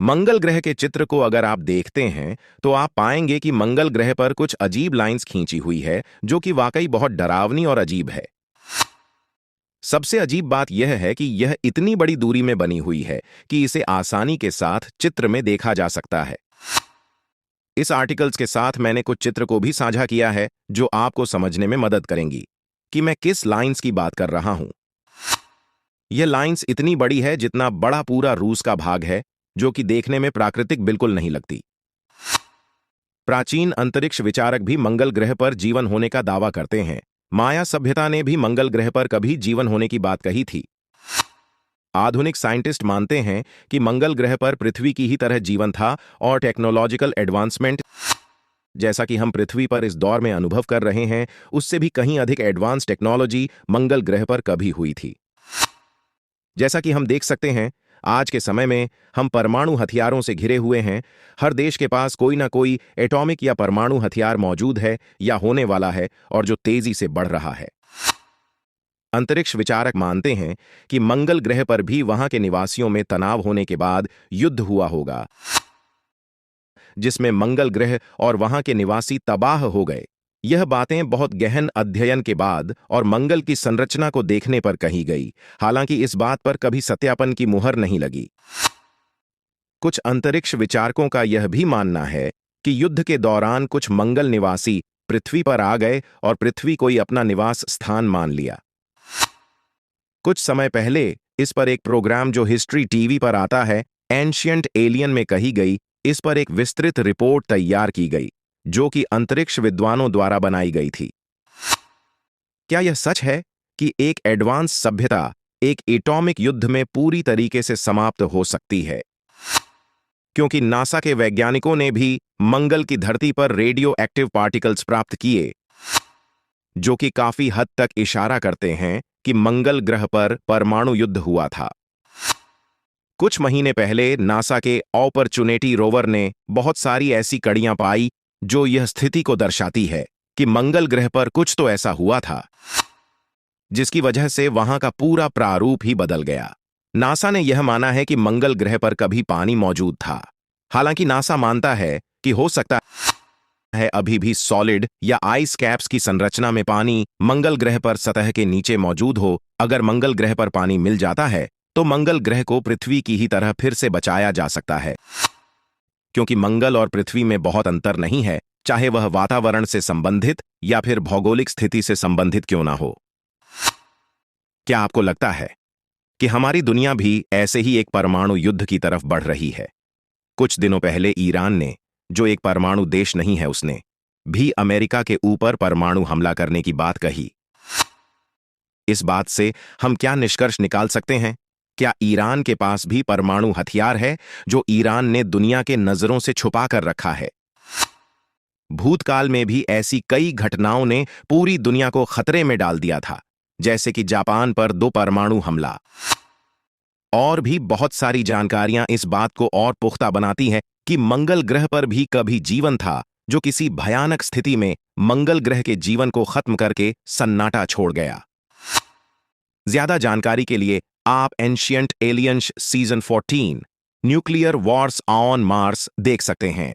मंगल ग्रह के चित्र को अगर आप देखते हैं तो आप पाएंगे कि मंगल ग्रह पर कुछ अजीब लाइंस खींची हुई है जो कि वाकई बहुत डरावनी और अजीब है। सबसे अजीब बात यह है कि यह इतनी बड़ी दूरी में बनी हुई है कि इसे आसानी के साथ चित्र में देखा जा सकता है। इस आर्टिकल्स के साथ मैंने कुछ चित्र को भी साझा किया है जो आपको समझने में मदद करेंगी कि मैं किस लाइंस की बात कर रहा हूं। यह लाइंस इतनी बड़ी है जितना बड़ा पूरा रूस का भाग है, जो कि देखने में प्राकृतिक बिल्कुल नहीं लगती। प्राचीन अंतरिक्ष विचारक भी मंगल ग्रह पर जीवन होने का दावा करते हैं। माया सभ्यता ने भी मंगल ग्रह पर कभी जीवन होने की बात कही थी। आधुनिक साइंटिस्ट मानते हैं कि मंगल ग्रह पर पृथ्वी की ही तरह जीवन था और टेक्नोलॉजिकल एडवांसमेंट, जैसा कि हम पृथ्वी पर इस दौर में अनुभव कर रहे हैं, उससे भी कहीं अधिक एडवांस टेक्नोलॉजी मंगल ग्रह पर कभी हुई थी। जैसा कि हम देख सकते हैं, आज के समय में हम परमाणु हथियारों से घिरे हुए हैं। हर देश के पास कोई ना कोई एटॉमिक या परमाणु हथियार मौजूद है या होने वाला है, और जो तेजी से बढ़ रहा है। अंतरिक्ष विचारक मानते हैं कि मंगल ग्रह पर भी वहां के निवासियों में तनाव होने के बाद युद्ध हुआ होगा, जिसमें मंगल ग्रह और वहां के निवासी तबाह हो गए। यह बातें बहुत गहन अध्ययन के बाद और मंगल की संरचना को देखने पर कही गई, हालांकि इस बात पर कभी सत्यापन की मुहर नहीं लगी। कुछ अंतरिक्ष विचारकों का यह भी मानना है कि युद्ध के दौरान कुछ मंगल निवासी पृथ्वी पर आ गए और पृथ्वी को ही अपना निवास स्थान मान लिया। कुछ समय पहले इस पर एक प्रोग्राम जो हिस्ट्री टीवी पर आता है, एंशियंट एलियन में कही गई, इस पर एक विस्तृत रिपोर्ट तैयार की गई जो कि अंतरिक्ष विद्वानों द्वारा बनाई गई थी। क्या यह सच है कि एक एडवांस सभ्यता एक एटॉमिक युद्ध में पूरी तरीके से समाप्त हो सकती है? क्योंकि नासा के वैज्ञानिकों ने भी मंगल की धरती पर रेडियो एक्टिव पार्टिकल्स प्राप्त किए, जो कि काफी हद तक इशारा करते हैं कि मंगल ग्रह पर परमाणु युद्ध हुआ था। कुछ महीने पहले नासा के ऑपर्चुनिटी रोवर ने बहुत सारी ऐसी कड़ियां पाई जो यह स्थिति को दर्शाती है कि मंगल ग्रह पर कुछ तो ऐसा हुआ था जिसकी वजह से वहां का पूरा प्रारूप ही बदल गया। नासा ने यह माना है कि मंगल ग्रह पर कभी पानी मौजूद था। हालांकि नासा मानता है कि हो सकता है अभी भी सॉलिड या आइस कैप्स की संरचना में पानी मंगल ग्रह पर सतह के नीचे मौजूद हो। अगर मंगल ग्रह पर पानी मिल जाता है तो मंगल ग्रह को पृथ्वी की ही तरह फिर से बचाया जा सकता है, क्योंकि मंगल और पृथ्वी में बहुत अंतर नहीं है, चाहे वह वातावरण से संबंधित या फिर भौगोलिक स्थिति से संबंधित क्यों ना हो। क्या आपको लगता है कि हमारी दुनिया भी ऐसे ही एक परमाणु युद्ध की तरफ बढ़ रही है? कुछ दिनों पहले ईरान ने, जो एक परमाणु देश नहीं है, उसने भी अमेरिका के ऊपर परमाणु हमला करने की बात कही। इस बात से हम क्या निष्कर्ष निकाल सकते हैं? क्या ईरान के पास भी परमाणु हथियार है जो ईरान ने दुनिया के नजरों से छुपा कर रखा है? भूतकाल में भी ऐसी कई घटनाओं ने पूरी दुनिया को खतरे में डाल दिया था, जैसे कि जापान पर 2 परमाणु हमला। और भी बहुत सारी जानकारियां इस बात को और पुख्ता बनाती हैं कि मंगल ग्रह पर भी कभी जीवन था जो किसी भयानक स्थिति में मंगल ग्रह के जीवन को खत्म करके सन्नाटा छोड़ गया। ज्यादा जानकारी के लिए आप ancient aliens season 14 nuclear Wars on Mars देख सकते हैं।